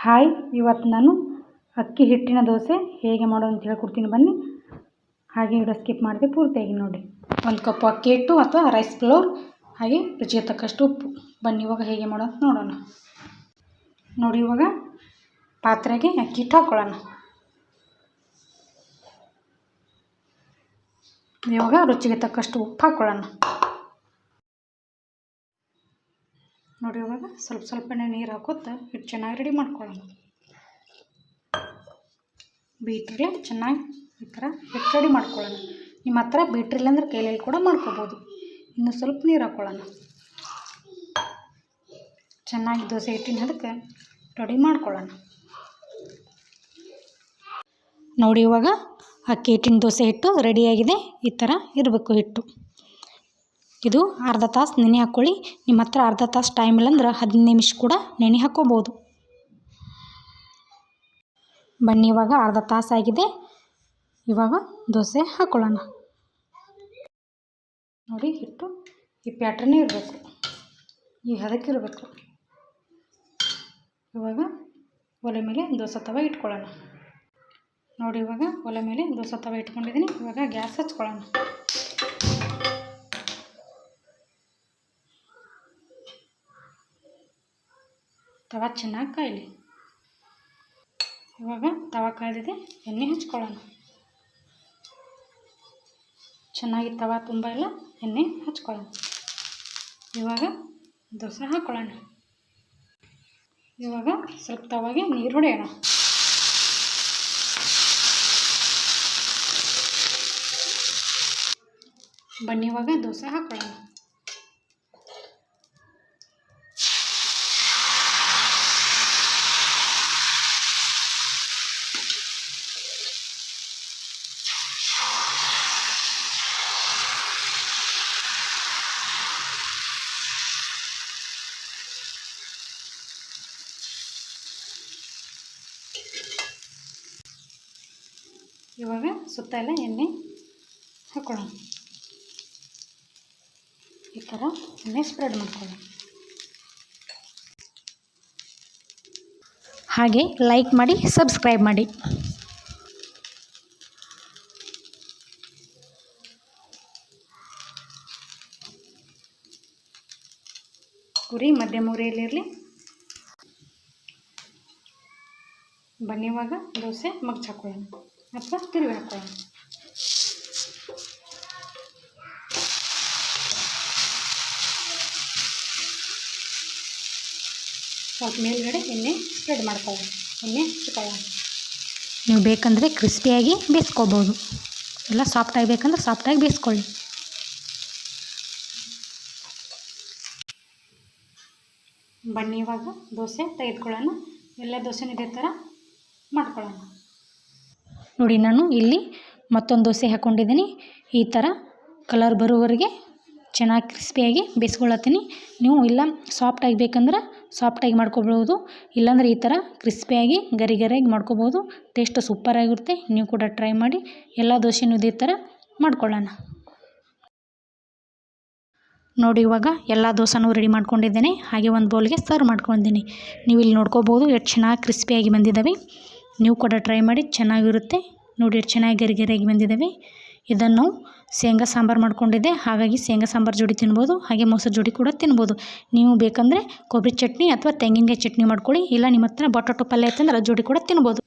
Hi, ಇವತ್ತು ನಾನು ಅಕ್ಕಿ ಹಿಟ್ಟಿನ ದೋಸೆ ಹೇಗೆ ಮಾಡೋದು ಅಂತ ಹೇಳ್ಕೊಡ್ತೀನಿ ಬನ್ನಿ. ಹಾಗೆ ವಿಡಿಯೋ ಸ್ಕಿಪ್ ಮಾಡಿದೆ ಪೂರ್ತಿಯಾಗಿ ನೋಡಿ. 1 ಕಪ್ ಅಕ್ಕಿ ಹಿಟ್ಟು ಅಥವಾ ರೈಸ್ ಫ್ಲೋರ್, ಹಾಗೆ ರುಚಿಗೆ ತಕ್ಕಷ್ಟು ಉಪ್ಪು. ಬನ್ನಿ ಇವಾಗ ಹೇಗೆ ಮಾಡೋದು ನೋಡೋಣ. ನೋಡಿ, ಇವಾಗ ಪಾತ್ರೆಗೆ ಅಕ್ಕಿ ಹಿಟ್ಟು ಹಾಕ್ಕೊಳ್ಳೋಣ. ಇವಾಗ ರುಚಿಗೆ ತಕ್ಕಷ್ಟು ಉಪ್ಪು ಹಾಕ್ಕೊಳ್ಳೋಣ. ನೋಡಿ, ಇವಾಗ ಸ್ವಲ್ಪನೇ ನೀರು ಹಾಕೋತ ಹಿಟ್ಟು ಚೆನ್ನಾಗಿ ರೆಡಿ ಮಾಡ್ಕೊಳ್ಳೋಣ. ಬೀಟ್ರಲ್ಲೇ ಚೆನ್ನಾಗಿ ಈ ಥರ ಹಿಟ್ಟು ರೆಡಿ ಮಾಡ್ಕೊಳ್ಳೋಣ. ನಿಮ್ಮ ಹತ್ರ ಬೀಟ್ರಿಲ್ಲ ಅಂದರೆ ಕೈಯಲ್ಲಿ ಕೂಡ ಮಾಡ್ಕೋಬೋದು. ಇನ್ನು ಸ್ವಲ್ಪ ನೀರು ಹಾಕ್ಕೊಳ್ಳೋಣ. ಚೆನ್ನಾಗಿ ದೋಸೆ ಹಿಟ್ಟಿನ ಅದಕ್ಕೆ ರೆಡಿ ಮಾಡ್ಕೊಳ್ಳೋಣ. ನೋಡಿ, ಇವಾಗ ಅಕ್ಕಿ ಹಿಟ್ಟಿನ ದೋಸೆ ಹಿಟ್ಟು ರೆಡಿಯಾಗಿದೆ. ಈ ಥರ ಇರಬೇಕು ಹಿಟ್ಟು. ಇದು ಅರ್ಧ ತಾಸು ನೆನೆ ಹಾಕ್ಕೊಳ್ಳಿ. ನಿಮ್ಮ ಹತ್ರ ಅರ್ಧ ತಾಸು ಟೈಮ್ ಇಲ್ಲಾಂದ್ರೆ 15 ನಿಮಿಷ ಕೂಡ ನೆನೆ ಹಾಕ್ಕೋಬೋದು. ಬನ್ನಿ ಇವಾಗ ಅರ್ಧ ತಾಸು ಆಗಿದೆ. ಇವಾಗ ದೋಸೆ ಹಾಕ್ಕೊಳ್ಳೋಣ. ನೋಡಿ, ಹಿಟ್ಟು ಈ ಪ್ಯಾಟ್ರನ್ನೇ ಇರಬೇಕು, ಈ ಹದಕ್ಕಿರಬೇಕು. ಇವಾಗ ಒಲೆ ಮೇಲೆ ದೋಸೆ ತವ ಇಟ್ಕೊಳ್ಳೋಣ. ನೋಡಿ, ಇವಾಗ ಒಲೆ ಮೇಲೆ ದೋಸೆ ತವ ಇಟ್ಕೊಂಡಿದ್ದೀನಿ. ಇವಾಗ ಗ್ಯಾಸ್ ಹಚ್ಕೊಳ್ಳೋಣ. ತವ ಚೆನ್ನಾಗಿ ಕಾಯಲಿ. ಇವಾಗ ತವ ಕಾಯ್ದಿದೆ, ಎಣ್ಣೆ ಹಚ್ಕೊಳ್ಳೋಣ. ಚೆನ್ನಾಗಿ ತವ ತುಂಬ ಇಲ್ಲ, ಎಣ್ಣೆ ಹಚ್ಕೊಳ್ಳೋಣ. ಇವಾಗ ದೋಸೆ ಹಾಕ್ಕೊಳ್ಳೋಣ. ಇವಾಗ ಸ್ವಲ್ಪ ತವಾಗೆ ನೀರು ಹೊಡೆಯೋಣ. ಬನ್ನಿ ಇವಾಗ ದೋಸೆ ಹಾಕ್ಕೊಳ್ಳೋಣ. ಇವಾಗ ಸುತ್ತ ಎಲ್ಲ ಎಣ್ಣೆ ಹಾಕ್ಕೊಳ್ಳೋಣ. ಈ ಥರ ಎಣ್ಣೆ ಸ್ಪ್ರೆಡ್ ಮಾಡ್ಕೊಳ್ಳೋಣ. ಹಾಗೆ ಲೈಕ್ ಮಾಡಿ, ಸಬ್ಸ್ಕ್ರೈಬ್ ಮಾಡಿ. ಉರಿ ಮಧ್ಯಮ ಉರಿಯಲ್ಲಿರಲಿ. ಬನ್ನಿ ಇವಾಗ ದೋಸೆ ಮಗ್ಚ್ ಹಾಕ್ಕೊಳ್ಳೋಣ ಅಥವಾ ತಿರುವಿ ಹಾಕ್ಕೊಳ್ಳೋಣ. ಸ್ವಲ್ಪ ಮೇಲ್ಗಡೆ ಎಣ್ಣೆ ಸ್ಪ್ರೆಡ್ ಮಾಡ್ಕೊಳ್ಳೋಣ. ಎಣ್ಣೆ ಹಚ್ಕೊಳ್ಳೋಣ. ನೀವು ಬೇಕಂದರೆ ಕ್ರಿಸ್ಪಿಯಾಗಿ ಬೇಯಿಸ್ಕೋಬೋದು, ಇಲ್ಲ ಸಾಫ್ಟಾಗಿ ಬೇಕಂದ್ರೆ ಸಾಫ್ಟಾಗಿ ಬೇಯಿಸ್ಕೊಳ್ಳಿ. ಬನ್ನಿ ಇವಾಗ ದೋಸೆ ತೆಗೆದುಕೊಳ್ಳೋಣ. ಎಲ್ಲ ದೋಸೆನೂ ಇದೇ ಥರ ಮಾಡ್ಕೊಳ್ಳೋಣ. ನೋಡಿ, ನಾನು ಇಲ್ಲಿ ಮತ್ತೊಂದು ದೋಸೆ ಹಾಕ್ಕೊಂಡಿದ್ದೀನಿ. ಈ ಥರ ಕಲರ್ ಬರೋವರೆಗೆ ಚೆನ್ನಾಗಿ ಕ್ರಿಸ್ಪಿಯಾಗಿ ಬೇಯಿಸ್ಕೊಳತ್ತೀನಿ. ನೀವು ಇಲ್ಲ ಸಾಫ್ಟಾಗಿ ಬೇಕಂದ್ರೆ ಸಾಫ್ಟಾಗಿ ಮಾಡ್ಕೊಬೋದು, ಇಲ್ಲಾಂದ್ರೆ ಈ ಥರ ಕ್ರಿಸ್ಪಿಯಾಗಿ ಗರಿ ಗರಿಯಾಗಿ ಮಾಡ್ಕೋಬೋದು. ಟೇಸ್ಟ್ ಸೂಪರಾಗಿರುತ್ತೆ. ನೀವು ಕೂಡ ಟ್ರೈ ಮಾಡಿ. ಎಲ್ಲ ದೋಸೆನೂ ಇದೇ ಥರ ಮಾಡ್ಕೊಳ್ಳೋಣ. ನೋಡಿ, ಇವಾಗ ಎಲ್ಲ ದೋಸೆನೂ ರೆಡಿ ಮಾಡ್ಕೊಂಡಿದ್ದೇನೆ. ಹಾಗೆ ಒಂದು ಬೌಲ್ಗೆ ಸರ್ವ್ ಮಾಡ್ಕೊಂಡಿದ್ದೀನಿ. ನೀವು ಇಲ್ಲಿ ನೋಡ್ಕೋಬೋದು ಎಷ್ಟು ಚೆನ್ನಾಗಿ ಕ್ರಿಸ್ಪಿಯಾಗಿ ಬಂದಿದ್ದಾವೆ. ನೀವು ಕೂಡ ಟ್ರೈ ಮಾಡಿ, ಚೆನ್ನಾಗಿರುತ್ತೆ. ನೋಡಿ ಎಷ್ಟು ಚೆನ್ನಾಗಿ ಗರಿ ಗರಿಯಾಗಿ ಬಂದಿದ್ದಾವೆ. ಇದನ್ನು ನಾವು ಶೇಂಗಾ ಸಾಂಬಾರು ಮಾಡ್ಕೊಂಡಿದ್ದೆ, ಹಾಗಾಗಿ ಶೇಂಗಾ ಸಾಂಬಾರು ಜೋಡಿ ತಿನ್ಬೋದು. ಹಾಗೆ ಮೊಸರು ಜೋಡಿ ಕೂಡ ತಿನ್ಬೋದು. ನೀವು ಬೇಕಂದರೆ ಕೊಬ್ಬರಿ ಚಟ್ನಿ ಅಥವಾ ತೆಂಗಿನಕಾಯಿ ಚಟ್ನಿ ಮಾಡ್ಕೊಳ್ಳಿ. ಇಲ್ಲ ನಿಮ್ಮ ಹತ್ರ ಬಟಾಟೊ ಪಲ್ಯ ಐತಂದ್ರೆ ಅದ್ರ ಜೋಡಿ ಕೂಡ ತಿನ್ಬೋದು.